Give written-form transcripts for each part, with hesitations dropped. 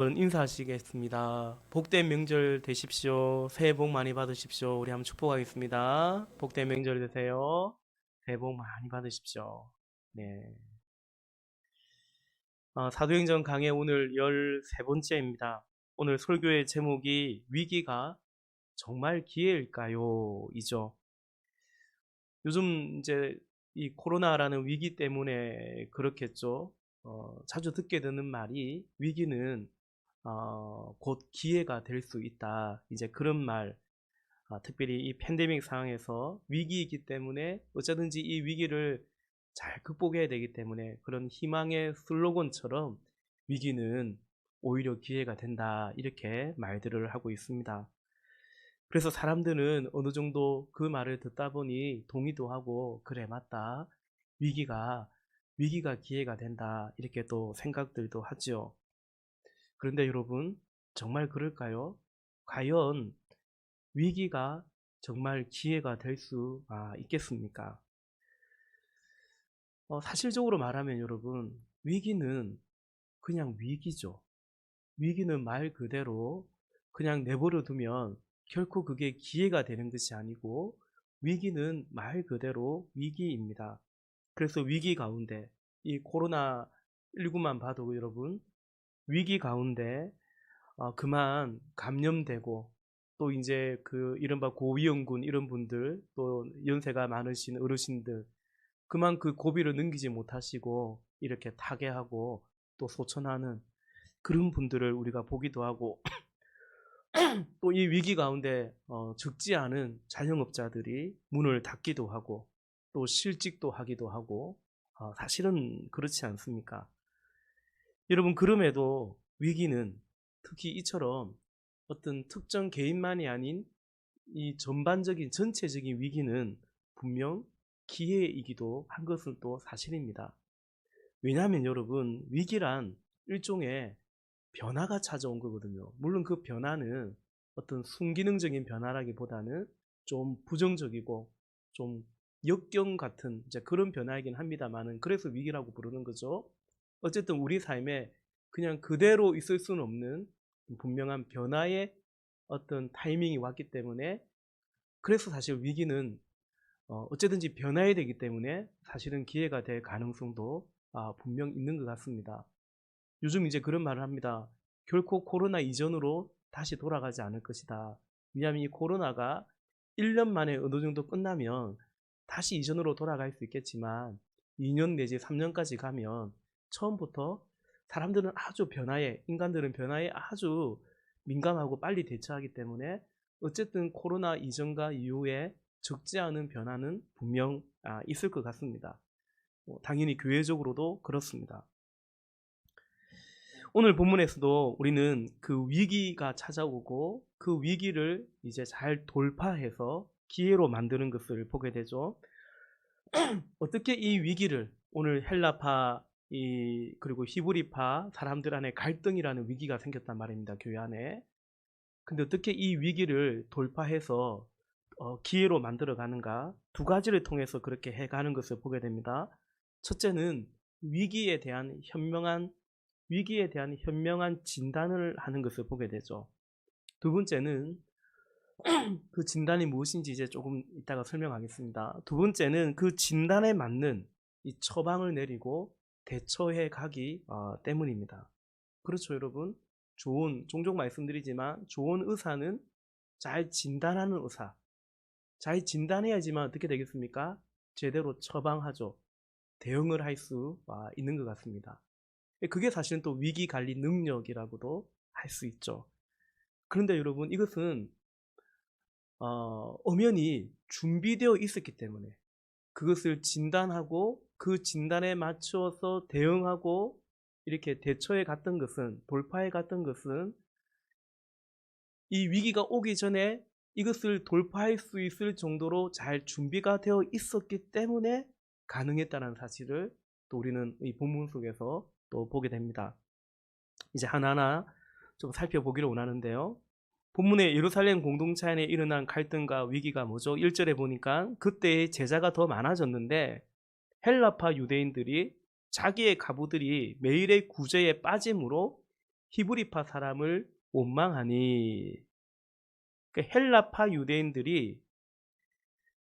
저는 인사하시겠습니다. 복된 명절 되십시오. 새해 복 많이 받으십시오. 우리 한번 축복하겠습니다. 복된 명절 되세요. 새해 복 많이 받으십시오. 네. 사도행전 강해 오늘 13번째입니다. 오늘 설교의 제목이 위기가 정말 기회일까요? 이죠. 요즘 이제 이 코로나라는 위기 때문에 그렇겠죠. 자주 듣게 되는 말이 위기는 곧 기회가 될 수 있다. 이제 그런 말, 특별히 이 팬데믹 상황에서 위기이기 때문에 어쩌든지 이 위기를 잘 극복해야 되기 때문에 그런 희망의 슬로건처럼 위기는 오히려 기회가 된다. 이렇게 말들을 하고 있습니다. 그래서 사람들은 어느 정도 그 말을 듣다 보니 동의도 하고, 그래, 맞다. 위기가, 위기가 기회가 된다. 이렇게 또 생각들도 하죠. 그런데 여러분, 정말 그럴까요? 과연 위기가 정말 기회가 될 수 있겠습니까? 사실적으로 말하면 여러분, 위기는 그냥 위기죠. 위기는 말 그대로 그냥 내버려 두면 결코 그게 기회가 되는 것이 아니고, 위기는 말 그대로 위기입니다. 그래서 위기 가운데 이 코로나19만 봐도 여러분, 위기 가운데 그만 감염되고, 또 이제 그 이른바 고위험군 이런 분들, 또 연세가 많으신 어르신들, 그만 그 고비를 넘기지 못하시고 이렇게 타계하고 또 소천하는 그런 분들을 우리가 보기도 하고, 또 이 위기 가운데 적지 않은 자영업자들이 문을 닫기도 하고 또 실직도 하기도 하고, 사실은 그렇지 않습니까? 여러분, 그럼에도 위기는 특히 이처럼 어떤 특정 개인만이 아닌 이 전반적인 전체적인 위기는 분명 기회이기도 한 것은 또 사실입니다. 왜냐하면 여러분, 위기란 일종의 변화가 찾아온 거거든요. 물론 그 변화는 어떤 순기능적인 변화라기보다는 좀 부정적이고 좀 역경 같은 이제 그런 변화이긴 합니다만은, 그래서 위기라고 부르는 거죠. 어쨌든 우리 삶에 그냥 그대로 있을 수는 없는 분명한 변화의 어떤 타이밍이 왔기 때문에, 그래서 사실 위기는 어쨌든지 변화해야 되기 때문에 사실은 기회가 될 가능성도 분명 있는 것 같습니다. 요즘 이제 그런 말을 합니다. 결코 코로나 이전으로 다시 돌아가지 않을 것이다. 왜냐하면 이 코로나가 1년 만에 어느 정도 끝나면 다시 이전으로 돌아갈 수 있겠지만, 2년 내지 3년까지 가면 처음부터 사람들은 아주 변화에, 인간들은 변화에 아주 민감하고 빨리 대처하기 때문에 어쨌든 코로나 이전과 이후에 적지 않은 변화는 분명 있을 것 같습니다. 당연히 교회적으로도 그렇습니다. 오늘 본문에서도 우리는 그 위기가 찾아오고 그 위기를 이제 잘 돌파해서 기회로 만드는 것을 보게 되죠. 어떻게 이 위기를, 오늘 헬라파 그리고 히브리파 사람들 안에 갈등이라는 위기가 생겼단 말입니다. 교회 안에. 근데 어떻게 이 위기를 돌파해서 기회로 만들어 가는가? 두 가지를 통해서 그렇게 해가는 것을 보게 됩니다. 첫째는 위기에 대한 현명한 진단을 하는 것을 보게 되죠. 두 번째는 그 진단이 무엇인지 이제 조금 이따가 설명하겠습니다. 두 번째는 그 진단에 맞는 이 처방을 내리고 대처해 가기 때문입니다. 그렇죠, 여러분. 종종 말씀드리지만 좋은 의사는 잘 진단하는 의사. 잘 진단해야지만 어떻게 되겠습니까? 제대로 처방하죠. 대응을 할 수 있는 것 같습니다. 그게 사실은 또 위기 관리 능력이라고도 할 수 있죠. 그런데 여러분, 이것은 엄연히 준비되어 있었기 때문에 그것을 진단하고 그 진단에 맞춰서 대응하고 이렇게 대처해 갔던 것은, 돌파해 갔던 것은 이 위기가 오기 전에 이것을 돌파할 수 있을 정도로 잘 준비가 되어 있었기 때문에 가능했다는 사실을 또 우리는 이 본문 속에서 또 보게 됩니다. 이제 하나하나 좀 살펴보기를 원하는데요. 본문의 예루살렘 공동체 안에 일어난 갈등과 위기가 뭐죠? 1절에 보니까 그때 제자가 더 많아졌는데 헬라파 유대인들이 자기의 가부들이 매일의 구제에 빠짐으로 히브리파 사람을 원망하니. 그 헬라파 유대인들이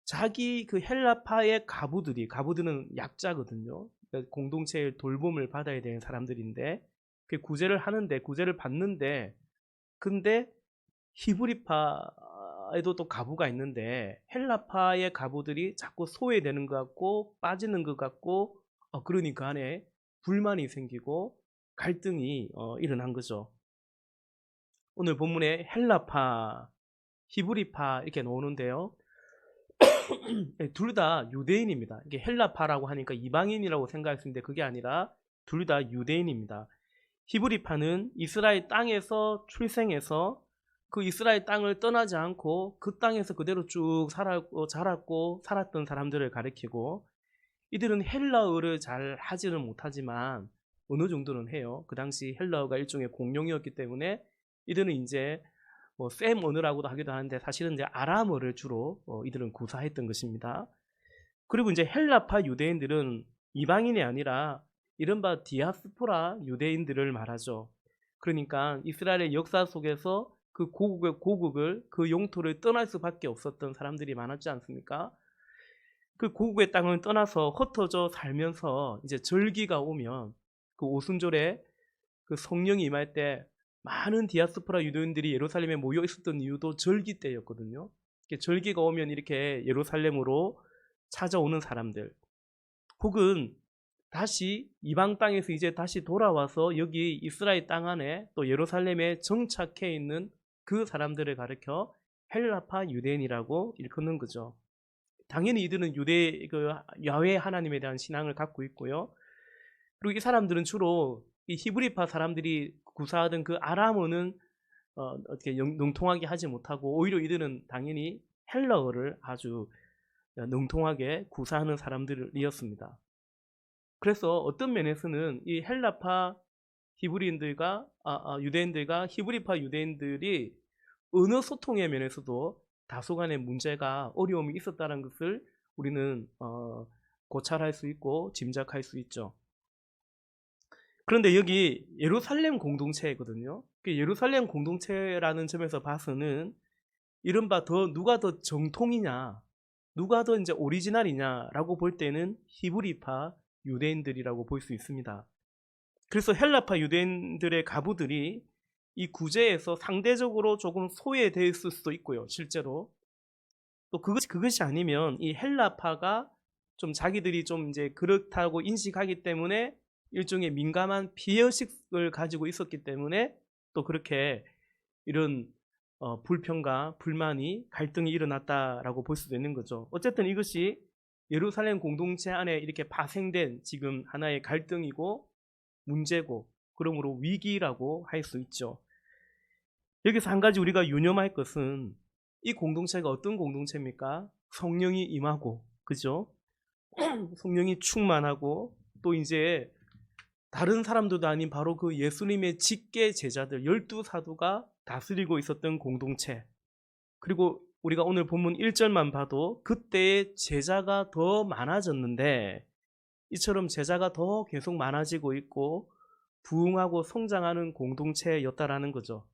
자기 그 헬라파의 가부들은 약자거든요. 그러니까 공동체의 돌봄을 받아야 되는 사람들인데 그 구제를 받는데, 근데 히브리파에도 또 가부가 있는데 헬라파의 가부들이 자꾸 소외되는 것 같고 빠지는 것 같고, 그러니 그 안에 불만이 생기고 갈등이 일어난 거죠. 오늘 본문에 헬라파, 히브리파 이렇게 나오는데요. 둘 다 유대인입니다. 이게 헬라파라고 하니까 이방인이라고 생각할 수 있는데 그게 아니라 둘 다 유대인입니다. 히브리파는 이스라엘 땅에서 출생해서 그 이스라엘 땅을 떠나지 않고 그 땅에서 그대로 쭉 자랐고 살았던 사람들을 가리키고, 이들은 헬라어를 잘 하지는 못하지만 어느 정도는 해요. 그 당시 헬라어가 일종의 공용이었기 때문에 이들은 이제 셈 언어라고도 하기도 하는데 사실은 이제 아람어를 주로 이들은 구사했던 것입니다. 그리고 이제 헬라파 유대인들은 이방인이 아니라 이른바 디아스포라 유대인들을 말하죠. 그러니까 이스라엘의 역사 속에서 그 고국을 그 영토를 떠날 수밖에 없었던 사람들이 많았지 않습니까? 그 고국의 땅을 떠나서 흩어져 살면서 이제 절기가 오면 그 오순절에 그 성령이 임할 때 많은 디아스포라 유대인들이 예루살렘에 모여 있었던 이유도 절기 때였거든요. 절기가 오면 이렇게 예루살렘으로 찾아오는 사람들, 혹은 다시 이방 땅에서 이제 다시 돌아와서 여기 이스라엘 땅 안에 또 예루살렘에 정착해 있는 그 사람들을 가리켜 헬라파 유대인이라고 일컫는 거죠. 당연히 이들은 그 야훼 하나님에 대한 신앙을 갖고 있고요. 그리고 이 사람들은 주로 이 히브리파 사람들이 구사하던 그 아람어는 어떻게 능통하게 하지 못하고 오히려 이들은 당연히 헬라어를 아주 능통하게 구사하는 사람들이었습니다. 그래서 어떤 면에서는 이 헬라파 유대인들과 히브리파 유대인들이 언어 소통의 면에서도 다소간의 문제가 어려움이 있었다는 것을 우리는 고찰할 수 있고 짐작할 수 있죠. 그런데 여기 예루살렘 공동체거든요. 그 예루살렘 공동체라는 점에서 봐서는 이른바 누가 더 정통이냐, 누가 더 이제 오리지널이냐라고 볼 때는 히브리파 유대인들이라고 볼 수 있습니다. 그래서 헬라파 유대인들의 가부들이 이 구제에서 상대적으로 조금 소외되어 있을 수도 있고요. 실제로 또 그것이 아니면 이 헬라파가 좀 자기들이 좀 이제 그렇다고 인식하기 때문에 일종의 민감한 피해의식을 가지고 있었기 때문에 또 그렇게 이런 불평과 불만이 갈등이 일어났다라고 볼 수도 있는 거죠. 어쨌든 이것이 예루살렘 공동체 안에 이렇게 파생된 지금 하나의 갈등이고 문제고, 그러므로 위기라고 할 수 있죠. 여기서 한 가지 우리가 유념할 것은 이 공동체가 어떤 공동체입니까? 성령이 임하고, 그죠? 성령이 충만하고 또 이제 다른 사람들도 아닌 바로 그 예수님의 직계 제자들 12사도가 다스리고 있었던 공동체, 그리고 우리가 오늘 본문 1절만 봐도 그때의 제자가 더 많아졌는데 이처럼 제자가 더 계속 많아지고 있고 부흥하고 성장하는 공동체였다라는 거죠.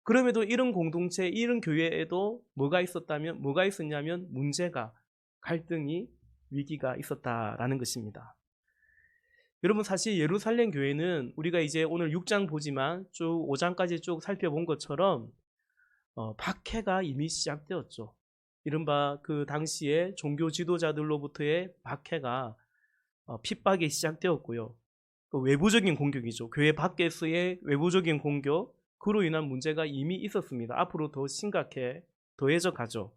그럼에도 이런 공동체, 이런 교회에도 뭐가 있었냐면 문제가, 갈등이, 위기가 있었다라는 것입니다. 여러분, 사실 예루살렘 교회는 우리가 이제 오늘 6장 보지만 쭉 5장까지 쭉 살펴본 것처럼 박해가 이미 시작되었죠. 이른바 그 당시에 종교 지도자들로부터의 박해가 핍박이 시작되었고요. 그 외부적인 공격이죠. 교회 밖에서의 외부적인 공격, 그로 인한 문제가 이미 있었습니다. 앞으로 더 심각해 더해져 가죠.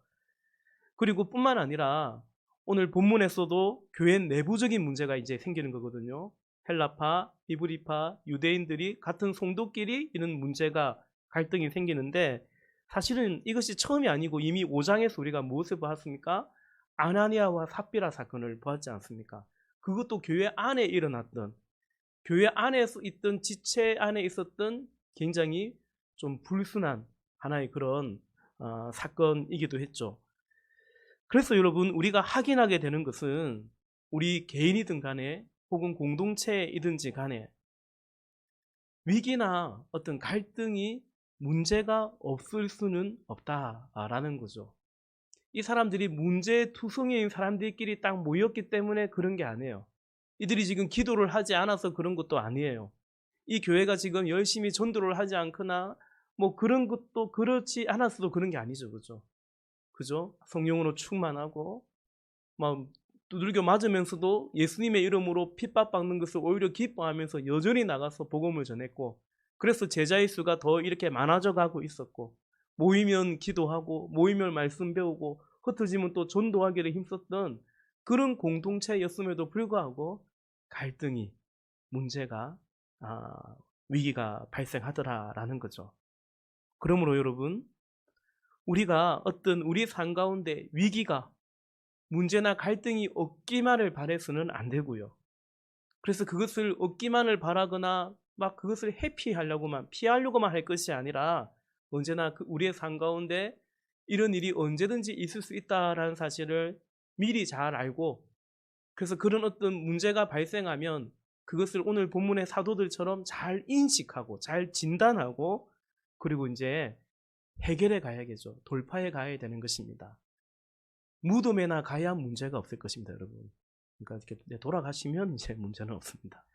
그리고 뿐만 아니라 오늘 본문에서도 교회 내부적인 문제가 이제 생기는 거거든요. 헬라파, 히브리파, 유대인들이 같은 성도끼리 이런 문제가, 갈등이 생기는데 사실은 이것이 처음이 아니고 이미 5장에서 우리가 무엇을 보았습니까? 아나니아와 삽비라 사건을 보았지 않습니까? 그것도 교회 안에 일어났던, 교회 안에서 있던 지체 안에 있었던 굉장히 좀 불순한 하나의 그런 사건이기도 했죠. 그래서 여러분, 우리가 확인하게 되는 것은 우리 개인이든 간에 혹은 공동체이든지 간에 위기나 어떤 갈등이 문제가 없을 수는 없다라는 거죠. 이 사람들이 문제투성이인 사람들끼리 딱 모였기 때문에 그런 게 아니에요. 이들이 지금 기도를 하지 않아서 그런 것도 아니에요. 이 교회가 지금 열심히 전도를 하지 않거나 뭐 그런 것도 그렇지 않았어도 그런 게 아니죠. 그죠? 그죠? 성령으로 충만하고 막 두들겨 맞으면서도 예수님의 이름으로 핍박받는 것을 오히려 기뻐하면서 여전히 나가서 복음을 전했고, 그래서 제자의 수가 더 이렇게 많아져 가고 있었고, 모이면 기도하고 모이면 말씀 배우고 흩어지면 또 전도하기를 힘썼던 그런 공동체였음에도 불구하고 갈등이, 문제가, 위기가 발생하더라라는 거죠. 그러므로 여러분, 우리가 어떤 우리 삶 가운데 위기가, 문제나 갈등이 없기만을 바라서는 안 되고요. 그래서 그것을 없기만을 바라거나 막 그것을 회피하려고만, 피하려고만 할 것이 아니라 언제나 우리의 삶 가운데 이런 일이 언제든지 있을 수 있다라는 사실을 미리 잘 알고, 그래서 그런 어떤 문제가 발생하면 그것을 오늘 본문의 사도들처럼 잘 인식하고 잘 진단하고, 그리고 이제 해결해 가야겠죠. 돌파해 가야 되는 것입니다. 무덤에나 가야 문제가 없을 것입니다, 여러분. 그러니까 이렇게 돌아가시면 이제 문제는 없습니다.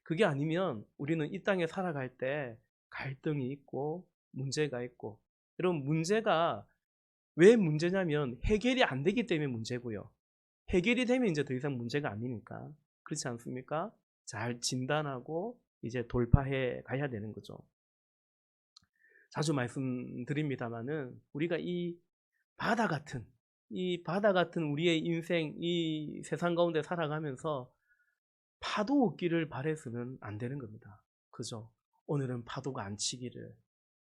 그게 아니면 우리는 이 땅에 살아갈 때 갈등이 있고 문제가 있고, 여러분, 문제가 왜 문제냐면 해결이 안 되기 때문에 문제고요. 해결이 되면 이제 더 이상 문제가 아니니까. 그렇지 않습니까? 잘 진단하고 이제 돌파해 가야 되는 거죠. 자주 말씀드립니다만은 우리가 이 바다 같은 우리의 인생, 이 세상 가운데 살아가면서 파도 없기를 바라서는 안 되는 겁니다. 그죠? 오늘은 파도가 안 치기를,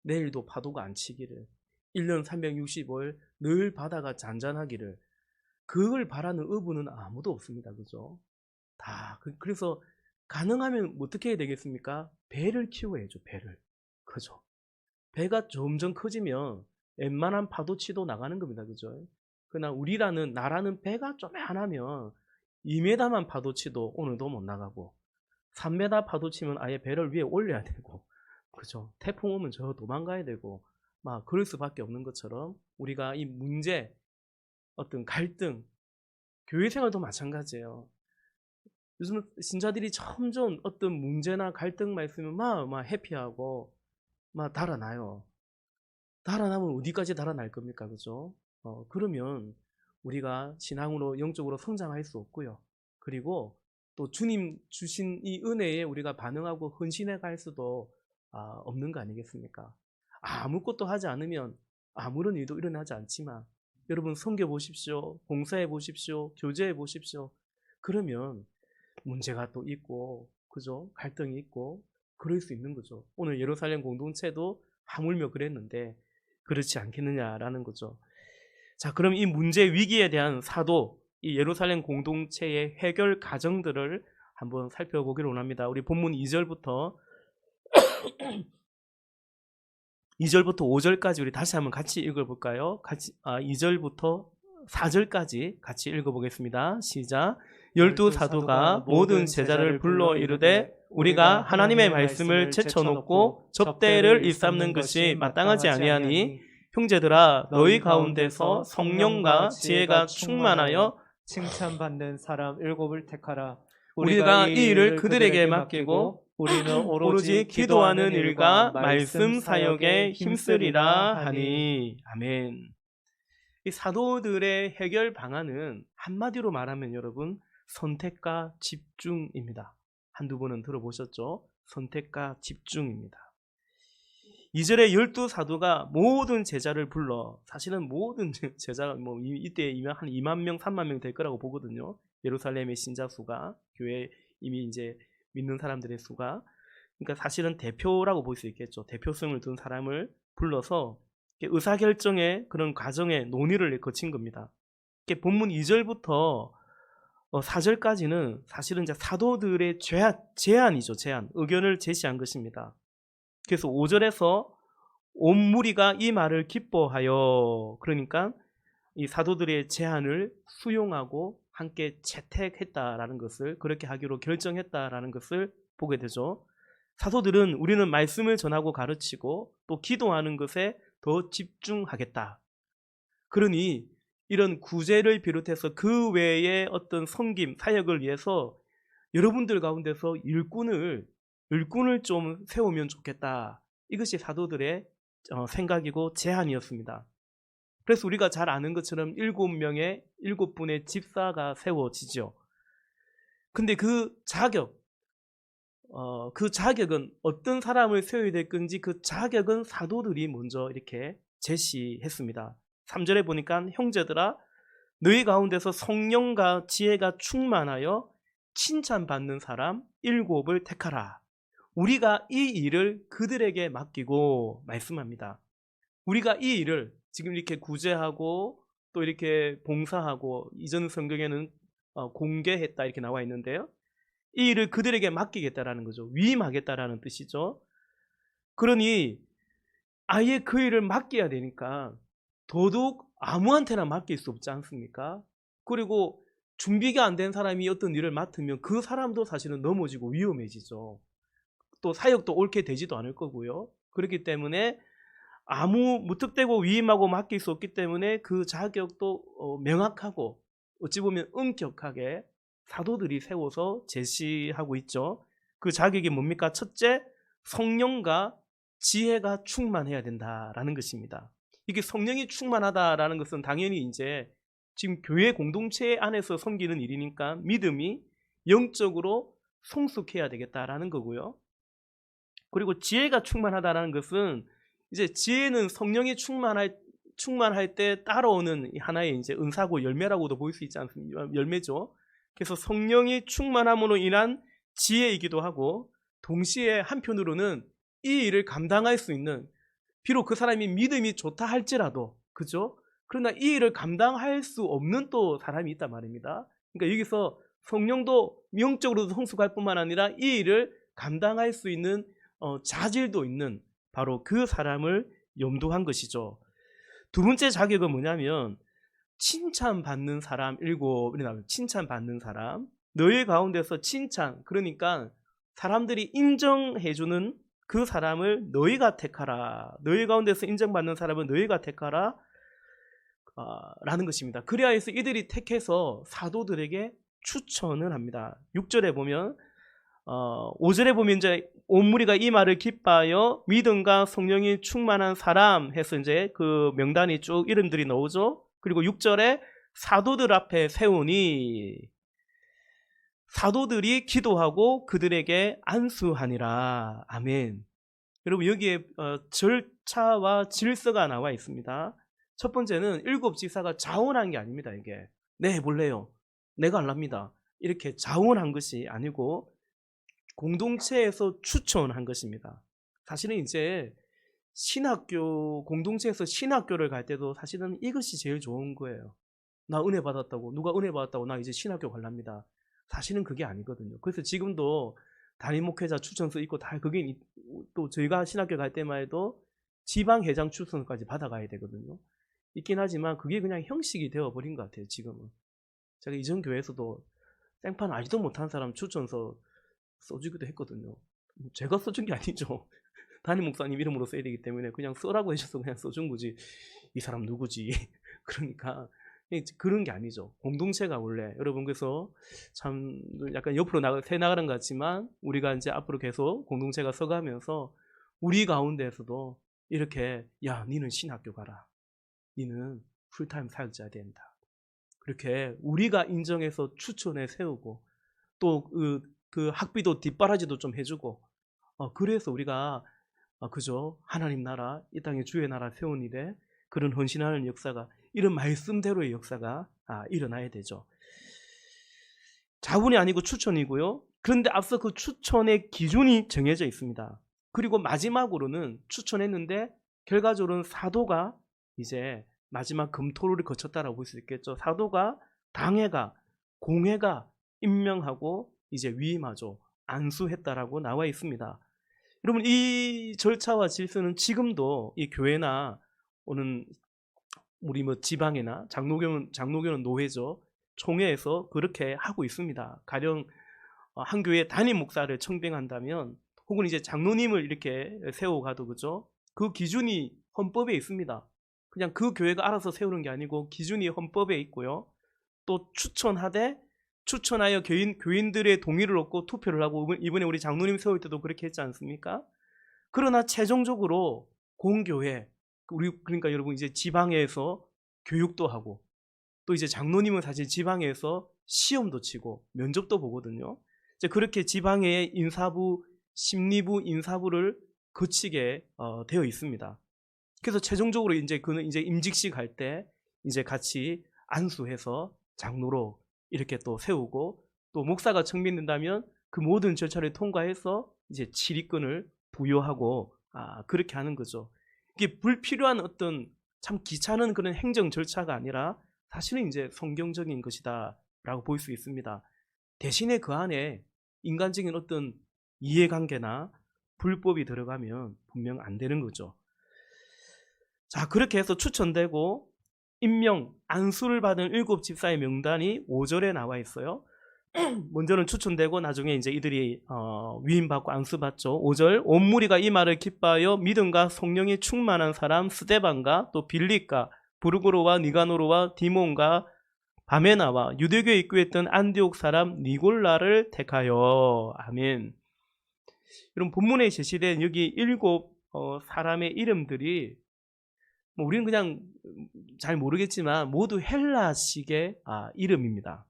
내일도 파도가 안 치기를, 1년 365일 늘 바다가 잔잔하기를, 그걸 바라는 어부는 아무도 없습니다. 그죠? 그래서 가능하면 어떻게 해야 되겠습니까? 배를 키워야죠, 배를. 그죠? 배가 점점 커지면 웬만한 파도치도 나가는 겁니다. 그죠? 그러나 나라는 배가 조그만하면 2m만 파도치도 오늘도 못 나가고, 3m 파도치면 아예 배를 위에 올려야 되고, 그죠? 태풍 오면 저 도망가야 되고, 막 그럴 수밖에 없는 것처럼 우리가 이 문제, 어떤 갈등, 교회 생활도 마찬가지예요. 요즘 신자들이 점점 어떤 문제나 갈등만 있으면 막 해피하고 막 달아나요. 달아나면 어디까지 달아날 겁니까? 그죠? 그러면 우리가 신앙으로, 영적으로 성장할 수 없고요. 그리고 또 주님 주신 이 은혜에 우리가 반응하고 헌신해 갈 수도 없는 거 아니겠습니까? 아무것도 하지 않으면 아무런 일도 일어나지 않지만, 여러분 섬겨 보십시오. 봉사해 보십시오. 교제해 보십시오. 그러면 문제가 또 있고, 그죠? 갈등이 있고, 그럴 수 있는 거죠. 오늘 예루살렘 공동체도 하물며 그랬는데 그렇지 않겠느냐라는 거죠. 자, 그럼 이 문제 위기에 대한 사도, 이 예루살렘 공동체의 해결 과정들을 한번 살펴보기를 원합니다. 우리 본문 2절부터 5절까지 우리 다시 한번 같이 읽어볼까요? 2절부터 4절까지 같이 읽어보겠습니다. 시작. 12사도가 모든 제자를 불러 이르되 우리가 하나님의 말씀을 제쳐놓고 접대를 일삼는 것이 마땅하지 아니하니, 형제들아, 너희 가운데서 성령과 지혜가 충만하여 칭찬받는 사람 7을 택하라. 우리가 이 일을 그들에게 맡기고 우리는 오로지 기도하는 일과 말씀 사역에 힘쓰리라 하니. 아멘. 이 사도들의 해결 방안은 한마디로 말하면 여러분, 선택과 집중입니다. 한두 번은 들어보셨죠? 선택과 집중입니다. 2절에 12사도가 모든 제자를 불러, 사실은 모든 제자가 이때 한 2만 명, 3만 명 될 거라고 보거든요. 예루살렘의 신자 수가, 교회 이미 이제 믿는 사람들의 수가. 그러니까 사실은 대표라고 볼 수 있겠죠. 대표성을 둔 사람을 불러서 의사결정의 그런 과정에 논의를 거친 겁니다. 본문 2절부터 4절까지는 사실은 이제 사도들의 제안이죠. 의견을 제시한 것입니다. 그래서 5절에서 온 무리가 이 말을 기뻐하여, 그러니까 이 사도들의 제안을 수용하고 함께 채택했다라는 것을, 그렇게 하기로 결정했다라는 것을 보게 되죠. 사도들은 우리는 말씀을 전하고 가르치고 또 기도하는 것에 더 집중하겠다. 그러니 이런 구제를 비롯해서 그 외의 어떤 섬김, 사역을 위해서 여러분들 가운데서 일꾼을 좀 세우면 좋겠다. 이것이 사도들의 생각이고 제안이었습니다. 그래서 우리가 잘 아는 것처럼 7분의 집사가 세워지죠. 근데 그 자격은 어떤 사람을 세워야 될 건지 그 자격은 사도들이 먼저 이렇게 제시했습니다. 3절에 보니까 형제들아 너희 가운데서 성령과 지혜가 충만하여 칭찬받는 사람 7을 택하라. 우리가 이 일을 그들에게 맡기고 말씀합니다. 우리가 이 일을 지금 이렇게 구제하고 또 이렇게 봉사하고 이전 성경에는 공개했다 이렇게 나와 있는데요. 이 일을 그들에게 맡기겠다라는 거죠. 위임하겠다라는 뜻이죠. 그러니 아예 그 일을 맡겨야 되니까 더더욱 아무한테나 맡길 수 없지 않습니까? 그리고 준비가 안 된 사람이 어떤 일을 맡으면 그 사람도 사실은 넘어지고 위험해지죠. 또 사역도 옳게 되지도 않을 거고요. 그렇기 때문에 아무 무턱대고 위임하고 맡길 수 없기 때문에 그 자격도 명확하고 어찌 보면 엄격하게 사도들이 세워서 제시하고 있죠. 그 자격이 뭡니까? 첫째, 성령과 지혜가 충만해야 된다라는 것입니다. 이게 성령이 충만하다라는 것은 당연히 이제 지금 교회 공동체 안에서 섬기는 일이니까 믿음이 영적으로 성숙해야 되겠다라는 거고요. 그리고 지혜가 충만하다라는 것은 이제 지혜는 성령이 충만할 때 따라오는 하나의 이제 은사고 열매라고도 볼 수 있지 않습니까? 열매죠. 그래서 성령이 충만함으로 인한 지혜이기도 하고 동시에 한편으로는 이 일을 감당할 수 있는 비록 그 사람이 믿음이 좋다 할지라도 그죠? 그러나 이 일을 감당할 수 없는 또 사람이 있단 말입니다. 그러니까 여기서 성령도 영적으로도 성숙할 뿐만 아니라 이 일을 감당할 수 있는 자질도 있는 바로 그 사람을 염두한 것이죠. 두 번째 자격은 뭐냐면 칭찬받는 사람 7, 칭찬받는 사람. 너희 가운데서 칭찬, 그러니까 사람들이 인정해주는 그 사람을 너희가 택하라. 너희 가운데서 인정받는 사람은 너희가 택하라 라는 것입니다. 그래야 해서 이들이 택해서 사도들에게 추천을 합니다. 6절에 보면 5절에 보면 이제 온 무리가 이 말을 기뻐하여 믿음과 성령이 충만한 사람 해서 이제 그 명단이 쭉 이름들이 나오죠. 그리고 6절에 사도들 앞에 세우니 사도들이 기도하고 그들에게 안수하니라. 아멘. 여러분 여기에 절차와 질서가 나와 있습니다. 첫 번째는 7 집사가 자원한 게 아닙니다. 이게 네 해볼래요, 내가 할랍니다 이렇게 자원한 것이 아니고 공동체에서 추천한 것입니다. 사실은 이제 공동체에서 신학교를 갈 때도 사실은 이것이 제일 좋은 거예요. 나 은혜 받았다고, 누가 은혜 받았다고 나 이제 신학교 갈랍니다. 사실은 그게 아니거든요. 그래서 지금도 담임 목회자 추천서 있고 다 그게 또 저희가 신학교 갈 때만 해도 지방회장 추천서까지 받아가야 되거든요. 있긴 하지만 그게 그냥 형식이 되어버린 것 같아요. 지금은. 제가 이전 교회에서도 생판 알지도 못한 사람 추천서 써주기도 했거든요. 제가 써준 게 아니죠. 담임 목사님 이름으로 써야 되기 때문에 그냥 써라고 해줘서 그냥 써준 거지. 이 사람 누구지? 그러니까 그런 게 아니죠. 공동체가 원래 여러분 그래서 참 약간 옆으로 새 나가는 것 같지만 우리가 이제 앞으로 계속 공동체가 서가면서 우리 가운데에서도 이렇게 야 니는 신학교 가라. 니는 풀타임 사역자야 된다. 그렇게 우리가 인정해서 추천해 세우고 또 그 학비도 뒷바라지도 좀 해주고 그래서 우리가 그죠 하나님 나라 이 땅에 주의 나라 세운 일에 그런 헌신하는 역사가 이런 말씀대로의 역사가 일어나야 되죠. 자문이 아니고 추천이고요. 그런데 앞서 그 추천의 기준이 정해져 있습니다. 그리고 마지막으로는 추천했는데 결과적으로는 사도가 이제 마지막 검토를 거쳤다라고 볼 수 있겠죠. 사도가 당회가 공회가 임명하고 이제 위임하죠. 안수했다라고 나와 있습니다. 여러분 이 절차와 질서는 지금도 이 교회나 오는 우리 지방이나 장로교는 노회죠. 총회에서 그렇게 하고 있습니다. 가령 한 교회 담임 목사를 청빙한다면 혹은 이제 장로님을 이렇게 세워가도 그죠? 그 기준이 헌법에 있습니다. 그냥 그 교회가 알아서 세우는 게 아니고 기준이 헌법에 있고요. 또 추천하여 교인들의 동의를 얻고 투표를 하고, 이번에 우리 장로님 세울 때도 그렇게 했지 않습니까? 그러나 최종적으로 공교회, 그러니까 여러분 이제 지방에서 교육도 하고, 또 이제 장로님은 사실 지방에서 시험도 치고 면접도 보거든요. 이제 그렇게 지방의 인사부, 심리부, 인사부를 거치게 되어 있습니다. 그래서 최종적으로 이제 그는 이제 임직식 할 때 이제 같이 안수해서 장로로 이렇게 또 세우고, 또 목사가 청빙된다면 그 모든 절차를 통과해서 이제 지휘권을 부여하고 그렇게 하는 거죠. 이게 불필요한 어떤 참 귀찮은 그런 행정 절차가 아니라 사실은 이제 성경적인 것이다라고 볼 수 있습니다. 대신에 그 안에 인간적인 어떤 이해관계나 불법이 들어가면 분명 안 되는 거죠. 자, 그렇게 해서 추천되고 임명, 안수를 받은 7 집사의 명단이 5절에 나와 있어요. 먼저는 추천되고 나중에 이제 이들이 위임받고 안수받죠. 5절, 온 무리가 이 말을 기뻐하여 믿음과 성령이 충만한 사람 스데반과 또 빌립과 부르고로와 니가노로와 디몬과 바메나와 유대교에 입교했던 안디옥 사람 니골라를 택하여. 아멘. 여러분, 본문에 제시된 여기 7 사람의 이름들이 우리는 그냥 잘 모르겠지만 모두 헬라식의 이름입니다.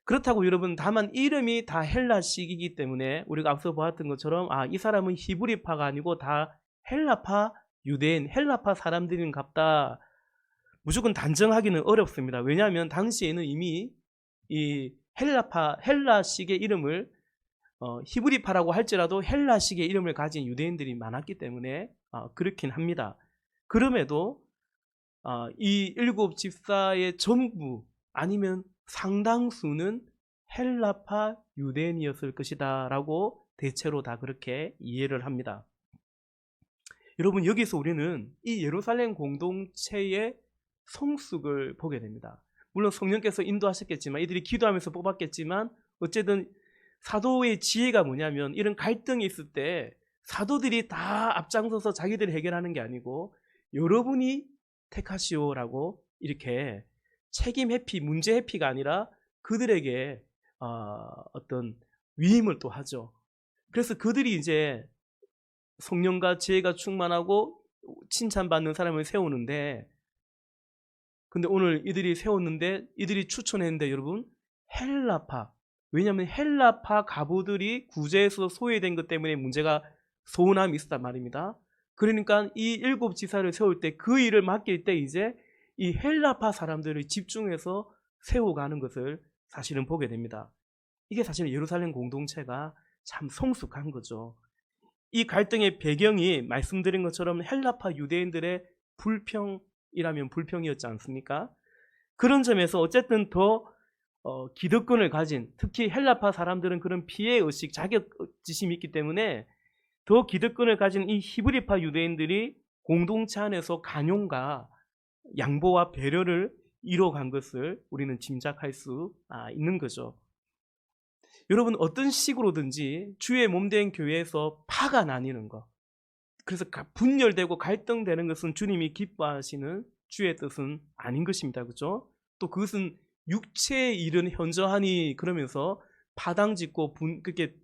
그렇다고 여러분, 다만 이름이 다 헬라식이기 때문에 우리가 앞서 보았던 것처럼 이 사람은 히브리파가 아니고 다 헬라파 유대인, 헬라파 사람들인 갑다, 무조건 단정하기는 어렵습니다. 왜냐하면 당시에는 이미 이 헬라식의 이름을 히브리파라고 할지라도 헬라식의 이름을 가진 유대인들이 많았기 때문에 그렇긴 합니다. 그럼에도 이 7 집사의 전부 아니면 상당수는 헬라파 유대인이었을 것이다 라고 대체로 다 그렇게 이해를 합니다. 여러분, 여기서 우리는 이 예루살렘 공동체의 성숙을 보게 됩니다. 물론 성령께서 인도하셨겠지만, 이들이 기도하면서 뽑았겠지만, 어쨌든 사도의 지혜가 뭐냐면, 이런 갈등이 있을 때 사도들이 다 앞장서서 자기들이 해결하는 게 아니고 여러분이 택하시오라고 이렇게 책임 회피, 문제 회피가 아니라 그들에게 어떤 위임을 또 하죠. 그래서 그들이 이제 성령과 지혜가 충만하고 칭찬받는 사람을 세우는데, 근데 오늘 이들이 세웠는데, 이들이 추천했는데 여러분, 헬라파, 왜냐하면 헬라파 가부들이 구제에서 소외된 것 때문에 문제가 소원함이 있었단 말입니다. 그러니까 이 7 지사를 세울 때 그 일을 맡길 때 이제 이 헬라파 사람들을 집중해서 세워가는 것을 사실은 보게 됩니다. 이게 사실은 예루살렘 공동체가 참 성숙한 거죠. 이 갈등의 배경이 말씀드린 것처럼 헬라파 유대인들의 불평이라면 불평이었지 않습니까? 그런 점에서 어쨌든 더 기득권을 가진, 특히 헬라파 사람들은 그런 피해의식, 자격지심이 있기 때문에 더 기득권을 가진 이 히브리파 유대인들이 공동체 안에서 간용과 양보와 배려를 이뤄간 것을 우리는 짐작할 수 있는 거죠. 여러분, 어떤 식으로든지 주의 몸된 교회에서 파가 나뉘는 것, 그래서 분열되고 갈등되는 것은 주님이 기뻐하시는 주의 뜻은 아닌 것입니다. 그렇죠? 또 그것은 육체의 일은 현저하니 그러면서 파당짓고 그렇게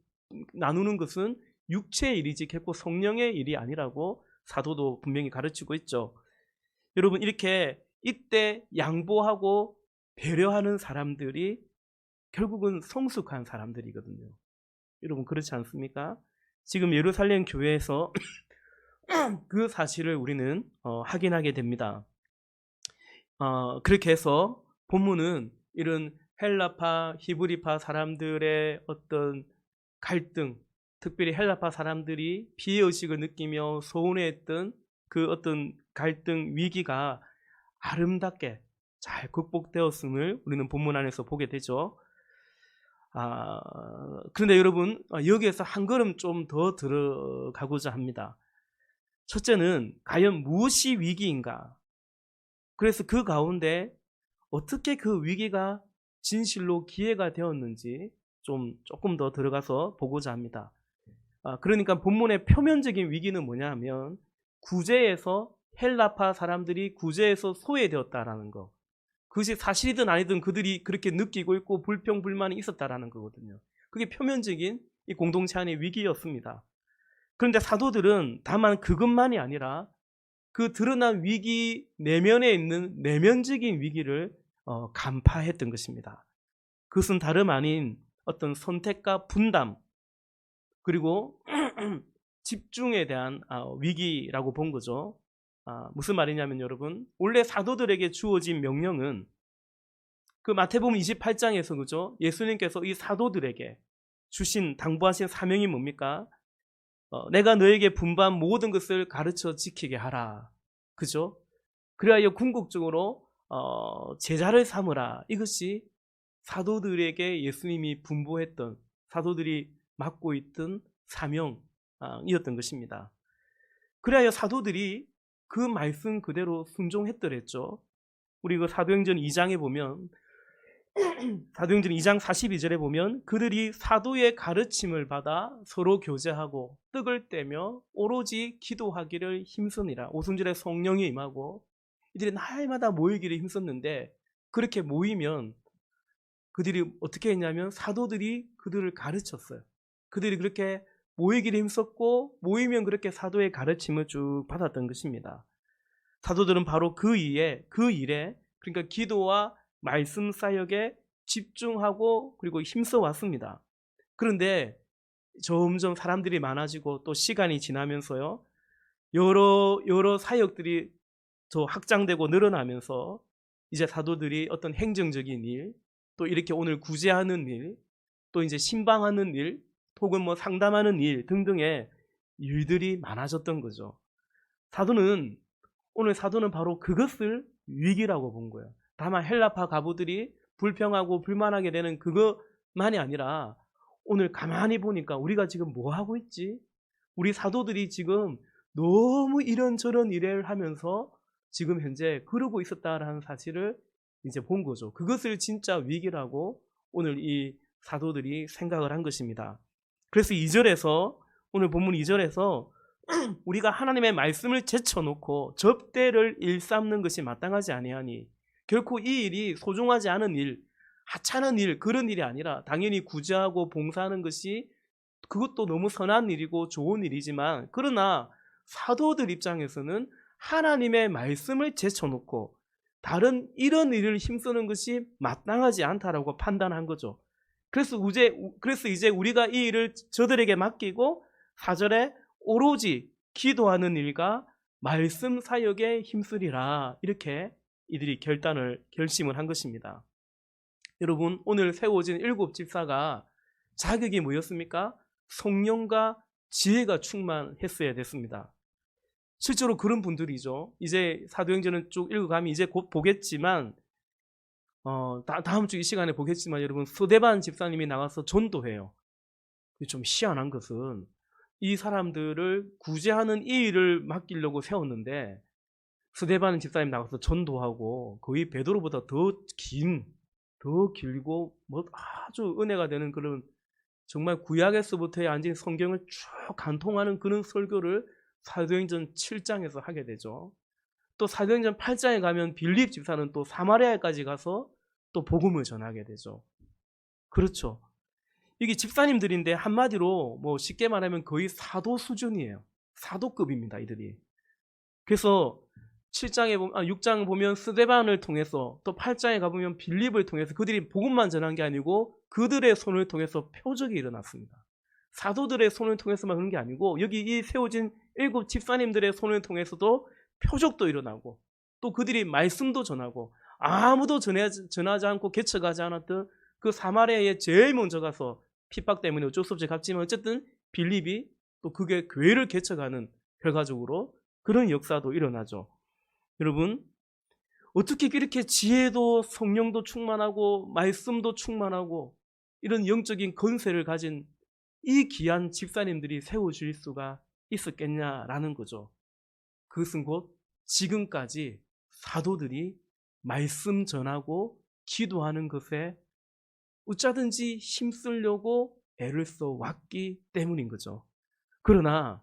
나누는 것은 육체의 일이지 결코 성령의 일이 아니라고 사도도 분명히 가르치고 있죠. 여러분, 이렇게 이때 양보하고 배려하는 사람들이 결국은 성숙한 사람들이거든요. 여러분, 그렇지 않습니까? 지금 예루살렘 교회에서 그 사실을 우리는 확인하게 됩니다. 그렇게 해서 본문은 이런 헬라파, 히브리파 사람들의 어떤 갈등, 특별히 헬라파 사람들이 피해의식을 느끼며 소원해했던 그 어떤 갈등, 위기가 아름답게 잘 극복되었음을 우리는 본문 안에서 보게 되죠. 그런데 여러분, 여기에서 한 걸음 좀 더 들어가고자 합니다. 첫째는 과연 무엇이 위기인가? 그래서 그 가운데 어떻게 그 위기가 진실로 기회가 되었는지 조금 더 들어가서 보고자 합니다. 그러니까 본문의 표면적인 위기는 뭐냐 하면 구제에서 헬라파 사람들이 구제에서 소외되었다라는 거. 그것이 사실이든 아니든 그들이 그렇게 느끼고 있고 불평불만이 있었다라는 거거든요. 그게 표면적인 이 공동체 안의 위기였습니다. 그런데 사도들은 다만 그것만이 아니라 그 드러난 위기 내면에 있는 내면적인 위기를 간파했던 것입니다. 그것은 다름 아닌 어떤 선택과 분담 그리고 집중에 대한 위기라고 본 거죠. 무슨 말이냐면 여러분, 원래 사도들에게 주어진 명령은 그 마태복음 28장에서 그죠? 예수님께서 이 사도들에게 주신 당부하신 사명이 뭡니까? 내가 너에게 분부한 모든 것을 가르쳐 지키게 하라. 그죠? 그리하여 궁극적으로 제자를 삼으라. 이것이 사도들에게 예수님이 분부했던 사도들이 맡고 있던 사명이었던 것입니다. 그리하여 사도들이 그 말씀 그대로 순종했더랬죠. 우리 그 사도행전 2장에 보면 사도행전 2장 42절에 보면 그들이 사도의 가르침을 받아 서로 교제하고 떡을 떼며 오로지 기도하기를 힘쓰니라. 오순절에 성령이 임하고 이들이 날마다 모이기를 힘썼는데 그렇게 모이면 그들이 어떻게 했냐면 사도들이 그들을 가르쳤어요. 그들이 그렇게 모이기를 힘썼고 모이면 그렇게 사도의 가르침을 쭉 받았던 것입니다. 사도들은 바로 그 일에 그러니까 기도와 말씀 사역에 집중하고 그리고 힘써 왔습니다. 그런데 점점 사람들이 많아지고 또 시간이 지나면서요. 여러 사역들이 더 확장되고 늘어나면서 이제 사도들이 어떤 행정적인 일, 또 이렇게 오늘 구제하는 일, 또 이제 신방하는 일, 혹은 뭐 상담하는 일 등등의 일들이 많아졌던 거죠. 오늘 사도는 바로 그것을 위기라고 본 거예요. 다만 헬라파 가부들이 불평하고 불만하게 되는 그것만이 아니라 오늘 가만히 보니까 우리가 지금 뭐 하고 있지? 우리 사도들이 지금 너무 이런저런 일을 하면서 지금 현재 그러고 있었다라는 사실을 이제 본 거죠. 그것을 진짜 위기라고 오늘 이 사도들이 생각을 한 것입니다. 그래서 오늘 본문 2절에서 우리가 하나님의 말씀을 제쳐놓고 접대를 일삼는 것이 마땅하지 아니하니 결코 이 일이 소중하지 않은 일, 하찮은 일, 그런 일이 아니라 당연히 구제하고 봉사하는 것이 그것도 너무 선한 일이고 좋은 일이지만 그러나 사도들 입장에서는 하나님의 말씀을 제쳐놓고 다른 이런 일을 힘쓰는 것이 마땅하지 않다라고 판단한 거죠. 그래서 이제 우리가 이 일을 저들에게 맡기고 4절에 오로지 기도하는 일과 말씀 사역에 힘쓰리라 이렇게 이들이 결심을 한 것입니다. 여러분 오늘 세워진 7 집사가 자격이 뭐였습니까? 성령과 지혜가 충만했어야 됐습니다. 실제로 그런 분들이죠. 이제 사도행전은 쭉 읽어가면 이제 곧 보겠지만 다음 주 이 시간에 보겠지만 여러분 스데반 집사님이 나가서 전도해요. 좀 희한한 것은 이 사람들을 구제하는 이 일을 맡기려고 세웠는데 스데반 집사님 나가서 전도하고 거의 베드로보다 더 길고 뭐 아주 은혜가 되는 그런 정말 구약에서부터의 앉은 성경을 쭉 간통하는 그런 설교를 사도행전 7장에서 하게 되죠. 또 사도행전 8장에 가면 빌립 집사는 또 사마리아까지 가서 또 복음을 전하게 되죠. 그렇죠. 이게 집사님들인데 한마디로 뭐 쉽게 말하면 거의 사도 수준이에요. 사도급입니다, 이들이. 그래서 6장에 보면 스데반을 통해서 또 8장에 가보면 빌립을 통해서 그들이 복음만 전한 게 아니고 그들의 손을 통해서 표적이 일어났습니다. 사도들의 손을 통해서만 그런 게 아니고 여기 이 세워진 7 집사님들의 손을 통해서도 표적도 일어나고 또 그들이 말씀도 전하고 아무도 전하지 않고 개척하지 않았던 그 사마리아에 제일 먼저 가서 핍박 때문에 어쩔 수 없이 갔지만 어쨌든 빌립이 또 그게 교회를 개척하는 결과적으로 그런 역사도 일어나죠. 여러분 어떻게 이렇게 지혜도 성령도 충만하고 말씀도 충만하고 이런 영적인 건세를 가진 이 귀한 집사님들이 세워질 수가 있었겠냐라는 거죠. 그것은 곧 지금까지 사도들이 말씀 전하고 기도하는 것에 어쩌든지 힘쓰려고 애를 써 왔기 때문인 거죠. 그러나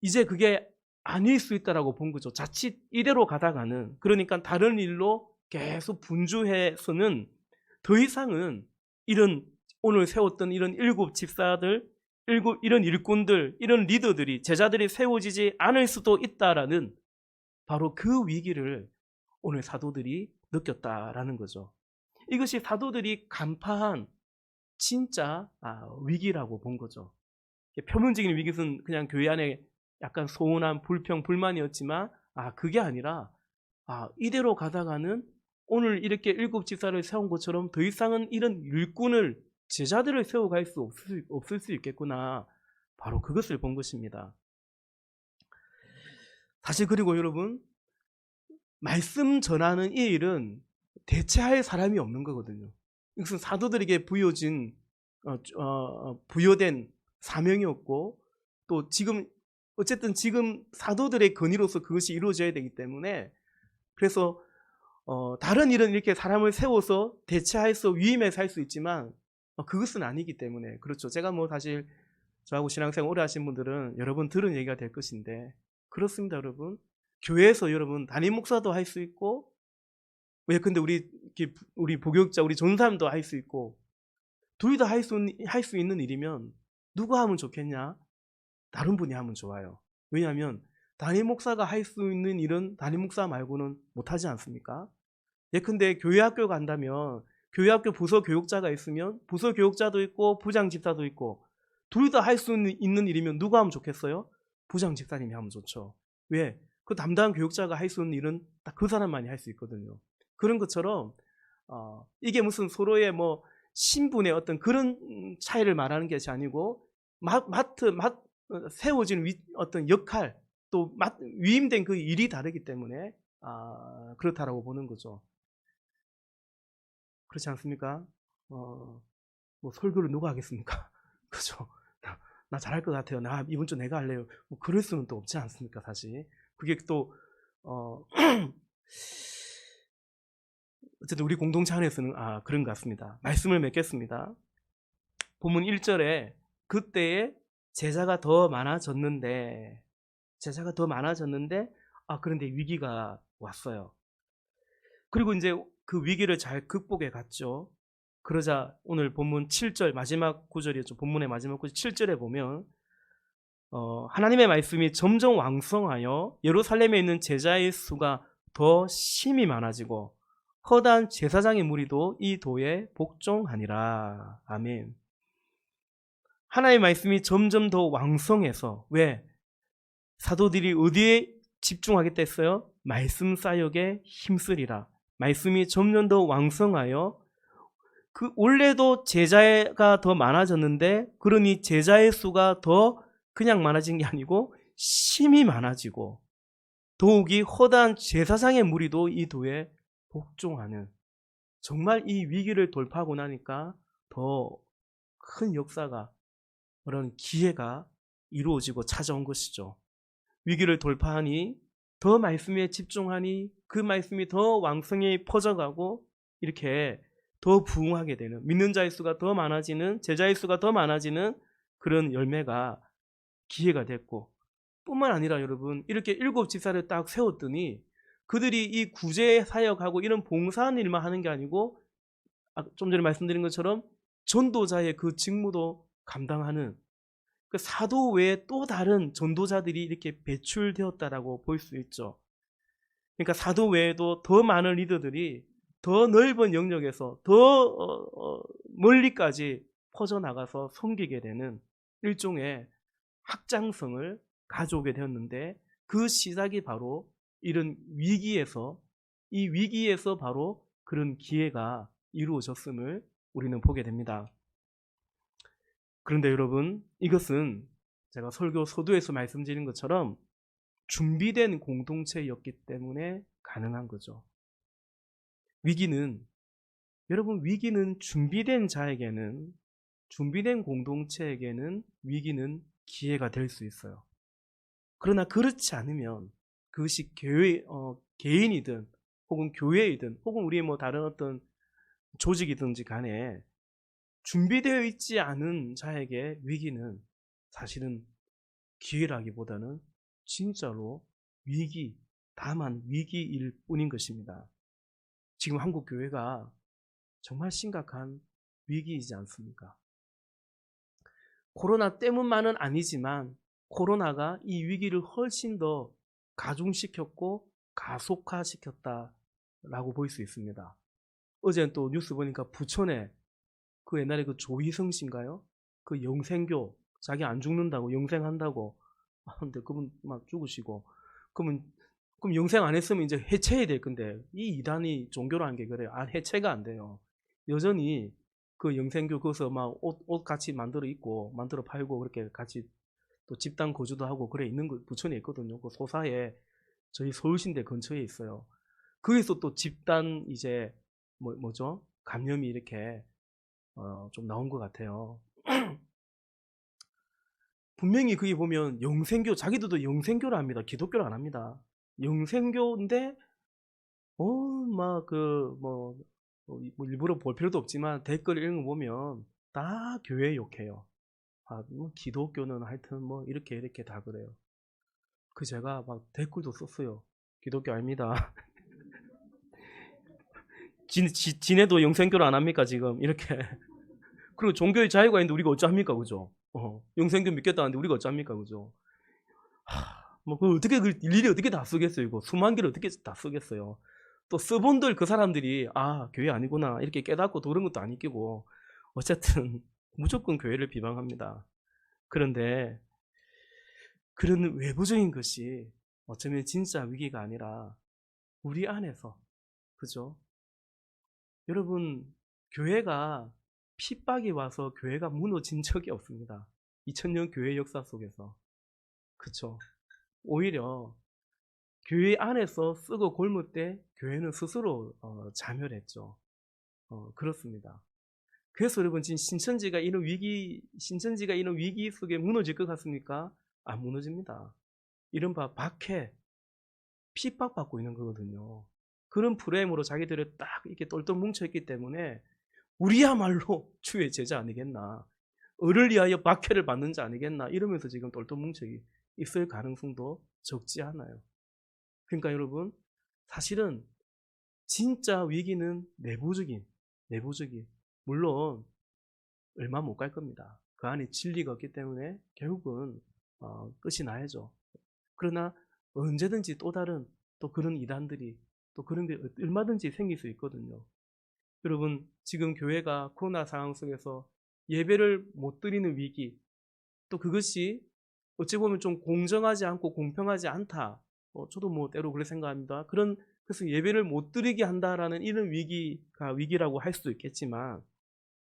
이제 그게 아닐 수 있다라고 본 거죠. 자칫 이대로 가다가는, 그러니까 다른 일로 계속 분주해서는 더 이상은 이런 오늘 세웠던 이런 7집사들, 이런 일꾼들, 이런 리더들이, 제자들이 세워지지 않을 수도 있다라는 바로 그 위기를 오늘 사도들이 느꼈다라는 거죠. 이것이 사도들이 간파한 진짜 위기라고 본 거죠. 표면적인 위기는 그냥 교회 안에 약간 소원한 불평, 불만이었지만 그게 아니라 이대로 가다가는 오늘 이렇게 7집사를 세운 것처럼 더 이상은 이런 일꾼을, 제자들을 세워갈 수 없을 수 있겠구나. 바로 그것을 본 것입니다. 사실 그리고 여러분, 말씀 전하는 이 일은 대체할 사람이 없는 거거든요. 이것은 사도들에게 부여된 사명이었고, 또 어쨌든 지금 사도들의 건의로서 그것이 이루어져야 되기 때문에, 그래서 다른 일은 이렇게 사람을 세워서 대체해서 위임해서 할 수 있지만 그것은 아니기 때문에, 그렇죠. 제가 사실 저하고 신앙생활 오래 하신 분들은 여러 번 들은 얘기가 될 것인데, 그렇습니다. 여러분, 교회에서 여러분 담임 목사도 할 수 있고, 근데 우리 복역자, 우리 전사님도 할 수 있고, 둘 다 할 수 있는 일이면 누가 하면 좋겠냐? 다른 분이 하면 좋아요. 왜냐하면 담임 목사가 할 수 있는 일은 담임 목사 말고는 못하지 않습니까? 예컨대 교회 학교 간다면 교회 학교 부서 교육자가 있으면 부서 교육자도 있고 부장 집사도 있고, 둘 다 할 수 있는 일이면 누가 하면 좋겠어요? 부장 집사님이 하면 좋죠. 왜? 그 담당 교육자가 할 수 있는 일은 딱 그 사람만이 할 수 있거든요. 그런 것처럼 이게 무슨 서로의 신분의 어떤 그런 차이를 말하는 것이 아니고, 세워진 어떤 역할, 또 위임된 그 일이 다르기 때문에 그렇다라고 보는 거죠. 그렇지 않습니까? 설교를 누가 하겠습니까? 그죠? 나 잘할 것 같아요. 이번 주 내가 할래요. 그럴 수는 또 없지 않습니까, 사실. 그게 또 어쨌든 우리 공동체 안에서는 그런 것 같습니다. 말씀을 맺겠습니다. 본문 1절에 그때에 제자가 더 많아졌는데, 그런데 위기가 왔어요. 그리고 이제 그 위기를 잘 극복해 갔죠. 그러자 오늘 본문 7절 마지막 구절이었죠. 본문의 마지막 구절 7절에 보면 하나님의 말씀이 점점 왕성하여 예루살렘에 있는 제자의 수가 더 심히 많아지고 허다한 제사장의 무리도 이 도에 복종하니라. 아멘. 하나님의 말씀이 점점 더 왕성해서, 왜? 사도들이 어디에 집중하겠다 했어요? 말씀 사역에 힘쓰리라. 말씀이 점점 더 왕성하여, 원래도 제자가 더 많아졌는데, 그러니 제자의 수가 더 그냥 많아진 게 아니고 심히 많아지고, 더욱이 허다한 제사장의 무리도 이 도에 복종하는, 정말 이 위기를 돌파하고 나니까 더 큰 역사가, 그런 기회가 이루어지고 찾아온 것이죠. 위기를 돌파하니, 더 말씀에 집중하니 그 말씀이 더 왕성히 퍼져가고, 이렇게 더 부흥하게 되는, 믿는 자의 수가 더 많아지는, 제자의 수가 더 많아지는 그런 열매가, 기회가 됐고, 뿐만 아니라 여러분, 이렇게 7집사를 딱 세웠더니 그들이 이 구제 사역하고 이런 봉사하는 일만 하는 게 아니고, 좀 전에 말씀드린 것처럼 전도자의 그 직무도 감당하는, 그 사도 외에 또 다른 전도자들이 이렇게 배출되었다라고 볼 수 있죠. 그러니까 사도 외에도 더 많은 리더들이 더 넓은 영역에서 더 멀리까지 퍼져나가서 섬기게 되는 일종의 확장성을 가져오게 되었는데, 그 시작이 바로 이런 위기에서, 이 위기에서 바로 그런 기회가 이루어졌음을 우리는 보게 됩니다. 그런데 여러분, 이것은 제가 설교 서두에서 말씀드린 것처럼 준비된 공동체였기 때문에 가능한 거죠. 여러분, 위기는 준비된 자에게는, 준비된 공동체에게는 위기는 기회가 될 수 있어요. 그러나 그렇지 않으면 그것이 개인이든 혹은 교회이든 혹은 우리 다른 어떤 조직이든지 간에 준비되어 있지 않은 자에게 위기는 사실은 기회라기보다는 진짜로 위기, 다만 위기일 뿐인 것입니다. 지금 한국 교회가 정말 심각한 위기이지 않습니까? 코로나 때문만은 아니지만 코로나가 이 위기를 훨씬 더 가중시켰고 가속화시켰다라고 볼 수 있습니다. 어제는 또 뉴스 보니까 부천에 그 옛날에 그 조희성 씨인가요? 그 영생교 자기 안 죽는다고 영생한다고 근데 그분 막 죽으시고 그럼 영생 안 했으면 이제 해체해야 될 건데 이 이단이 종교로 한 게 그래요. 해체가 안 돼요. 여전히 그 영생교 거기서 막 옷 같이 만들어 입고 만들어 팔고 그렇게 같이 또 집단 거주도 하고 그래 있는 거 부천에 있거든요. 그 소사에 저희 서울신대 근처에 있어요. 거기서 또 집단 이제 뭐죠? 감염이 이렇게 좀 나온 것 같아요. 분명히 거기 보면 영생교 자기들도 영생교를 합니다. 기독교를 안 합니다. 영생교인데 뭐 일부러 볼 필요도 없지만 댓글 이런 거 보면 다 교회 욕해요. 뭐 기독교는 하여튼 뭐 이렇게 다 그래요. 그 제가 막 댓글도 썼어요. 기독교 아닙니다. 지네도 영생교를 안 합니까 지금 이렇게. 그리고 종교의 자유가 있는데 우리가 어찌합니까 그죠? 영생교 믿겠다는데 우리가 어찌합니까 그죠? 뭐 그 어떻게 일일이 어떻게 다 쓰겠어요 이거 수만 개를 어떻게 다 쓰겠어요. 또 써본들 그 사람들이 교회 아니구나 이렇게 깨닫고 그런 것도 안 있고 어쨌든 무조건 교회를 비방합니다. 그런데 그런 외부적인 것이 어쩌면 진짜 위기가 아니라 우리 안에서 그죠? 여러분 교회가 핍박이 와서 교회가 무너진 적이 없습니다. 2000년 교회 역사 속에서 그쵸? 오히려 교회 안에서 쓰고 곪을 때 교회는 스스로 자멸했죠. 그렇습니다. 그래서 여러분 지금 신천지가 이런 위기 속에 무너질 것 같습니까? 안 무너집니다. 이른바 박해, 핍박받고 있는 거거든요. 그런 프레임으로 자기들을 딱 이렇게 똘똘 뭉쳐있기 때문에 우리야말로 주의 제자 아니겠나. 을을 위하여 박해를 받는 자 아니겠나. 이러면서 지금 똘똘 뭉쳐 있을 가능성도 적지 않아요. 그러니까 여러분 사실은 진짜 위기는 내부적인 물론 얼마 못 갈 겁니다. 그 안에 진리가 없기 때문에 결국은 끝이 나야죠. 그러나 언제든지 또 다른 또 그런 이단들이 또 그런 게 얼마든지 생길 수 있거든요. 여러분 지금 교회가 코로나 상황 속에서 예배를 못 드리는 위기 또 그것이 어찌 보면 좀 공정하지 않고 공평하지 않다. 저도 뭐 때로 그렇게 생각합니다. 그래서 예배를 못 드리게 한다라는 이런 위기가 위기라고 할 수도 있겠지만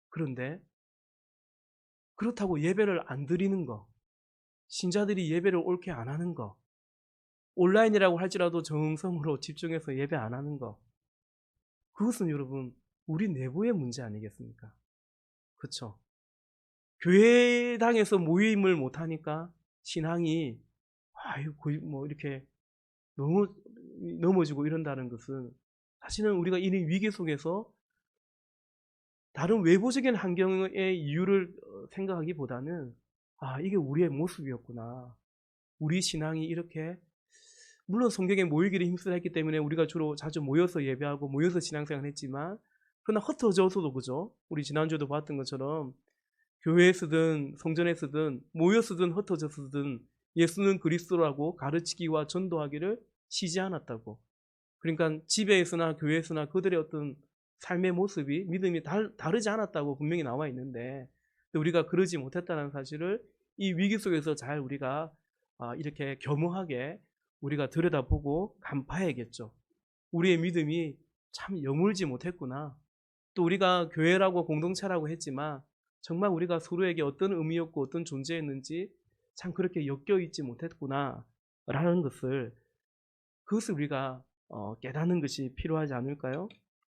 그런데 그렇다고 예배를 안 드리는 거 신자들이 예배를 옳게 안 하는 거 온라인이라고 할지라도 정성으로 집중해서 예배 안 하는 거 그것은 여러분 우리 내부의 문제 아니겠습니까? 그렇죠? 교회당에서 모임을 못하니까 신앙이 뭐 이렇게 너무 넘어지고 이런다는 것은 사실은 우리가 이런 위기 속에서 다른 외부적인 환경의 이유를 생각하기보다는 이게 우리의 모습이었구나. 우리 신앙이 이렇게 물론 성경에 모이기를 힘쓰했기 때문에 우리가 주로 자주 모여서 예배하고 모여서 신앙생활을 했지만 그러나 흩어져서도 그죠? 우리 지난주에도 봤던 것처럼 교회에서든 성전에서든 모여서든 흩어져서든 예수는 그리스도라고 가르치기와 전도하기를 쉬지 않았다고. 그러니까 집에서나 교회에서나 그들의 어떤 삶의 모습이 믿음이 다르지 않았다고 분명히 나와 있는데 우리가 그러지 못했다는 사실을 이 위기 속에서 잘 우리가 이렇게 겸허하게 우리가 들여다보고 간파해야겠죠. 우리의 믿음이 참 여물지 못했구나. 또 우리가 교회라고 공동체라고 했지만 정말 우리가 서로에게 어떤 의미였고 어떤 존재였는지 참 그렇게 엮여있지 못했구나 라는 것을 그것을 우리가 깨닫는 것이 필요하지 않을까요?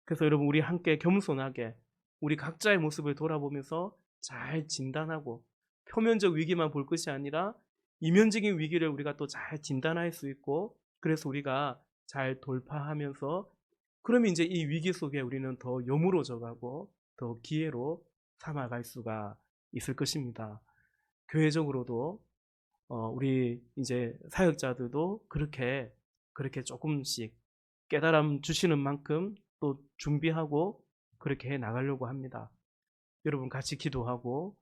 그래서 여러분 우리 함께 겸손하게 우리 각자의 모습을 돌아보면서 잘 진단하고 표면적 위기만 볼 것이 아니라 이면적인 위기를 우리가 또 잘 진단할 수 있고 그래서 우리가 잘 돌파하면서 그러면 이제 이 위기 속에 우리는 더 여무로져 가고 더 기회로 삼아갈 수가 있을 것입니다. 교회적으로도 우리 이제 사역자들도 그렇게 조금씩 깨달음 주시는 만큼 또 준비하고 그렇게 해 나가려고 합니다. 여러분 같이 기도하고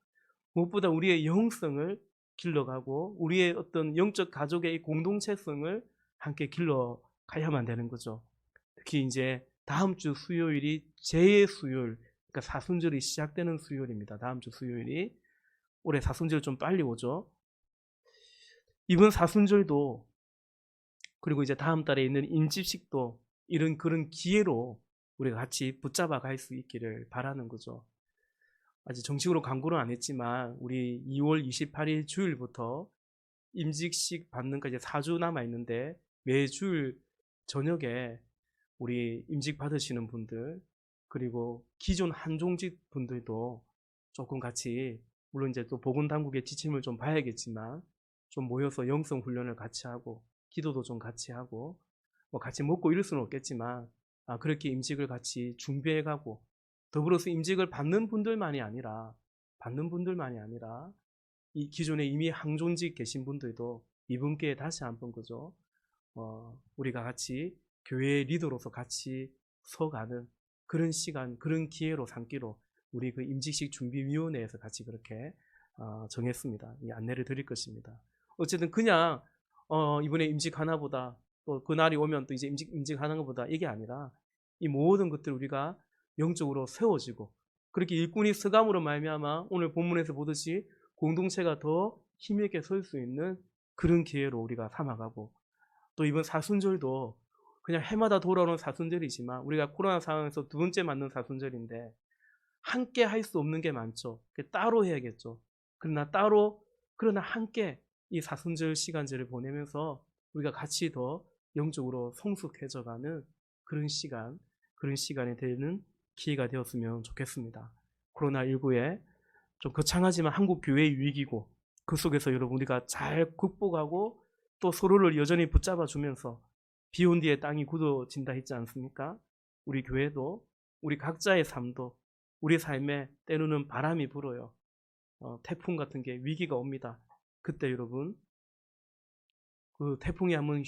무엇보다 우리의 영성을 길러가고 우리의 어떤 영적 가족의 공동체성을 함께 길러가야만 되는 거죠. 특히 이제 다음 주 수요일이 제 수요일, 그러니까 사순절이 시작되는 수요일입니다. 다음 주 수요일이. 올해 사순절 좀 빨리 오죠. 이번 사순절도 그리고 이제 다음 달에 있는 인집식도 이런 그런 기회로 우리가 같이 붙잡아 갈 수 있기를 바라는 거죠. 아직 정식으로 광고는 안 했지만 우리 2월 28일 주일부터 임직식 받는까지 4주 남아 있는데 매주일 저녁에 우리 임직 받으시는 분들 그리고 기존 한종직 분들도 조금 같이 물론 이제 또 보건당국의 지침을 좀 봐야겠지만 좀 모여서 영성 훈련을 같이 하고 기도도 좀 같이 하고 뭐 같이 먹고 이럴 수는 없겠지만 그렇게 임직을 같이 준비해가고 더불어서 임직을 받는 분들만이 아니라 이 기존에 이미 항존직 계신 분들도 이번 기회에 다시 한번 그죠 우리가 같이 교회의 리더로서 같이 서가는 그런 시간 그런 기회로 삼기로 우리 그 임직식 준비위원회에서 같이 그렇게 정했습니다. 이 안내를 드릴 것입니다. 어쨌든 그냥 이번에 임직하나 보다 또 그날이 오면 또 이제 임직하는 것보다 이게 아니라 이 모든 것들 우리가 영적으로 세워지고 그렇게 일꾼이 서감으로 말미암아 오늘 본문에서 보듯이 공동체가 더 힘있게 설 수 있는 그런 기회로 우리가 삼아가고 또 이번 사순절도 그냥 해마다 돌아오는 사순절이지만 우리가 코로나 상황에서 두 번째 맞는 사순절인데 함께 할 수 없는 게 많죠. 따로 해야겠죠. 그러나 함께 이 사순절 시간제를 보내면서 우리가 같이 더 영적으로 성숙해져가는 그런 시간이 되는 기회가 되었으면 좋겠습니다. 코로나19에 좀 거창하지만 한국 교회의 위기고 그 속에서 여러분 우리가 잘 극복하고 또 서로를 여전히 붙잡아 주면서 비온 뒤에 땅이 굳어진다 했지 않습니까? 우리 교회도 우리 각자의 삶도 우리 삶에 때로는 바람이 불어요. 태풍 같은 게 위기가 옵니다. 그때 여러분 그 태풍이 한번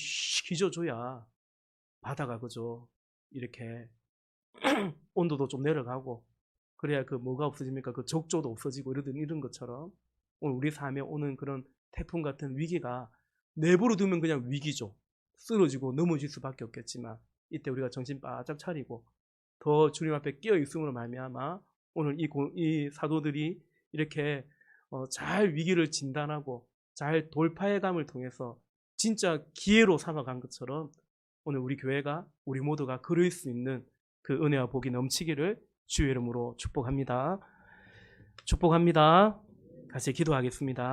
휘저줘야 바다가 그죠 이렇게 온도도 좀 내려가고 그래야 그 뭐가 없어집니까? 그 적조도 없어지고 이런 것처럼 오늘 우리 삶에 오는 그런 태풍 같은 위기가 내버려 두면 그냥 위기죠. 쓰러지고 넘어질 수밖에 없겠지만 이때 우리가 정신 바짝 차리고 더 주님 앞에 끼어 있음으로 말미암아 오늘 이 사도들이 이렇게 잘 위기를 진단하고 잘 돌파해감을 통해서 진짜 기회로 삼아간 것처럼 오늘 우리 교회가 우리 모두가 그럴 수 있는 그 은혜와 복이 넘치기를 주의 이름으로 축복합니다. 같이 기도하겠습니다.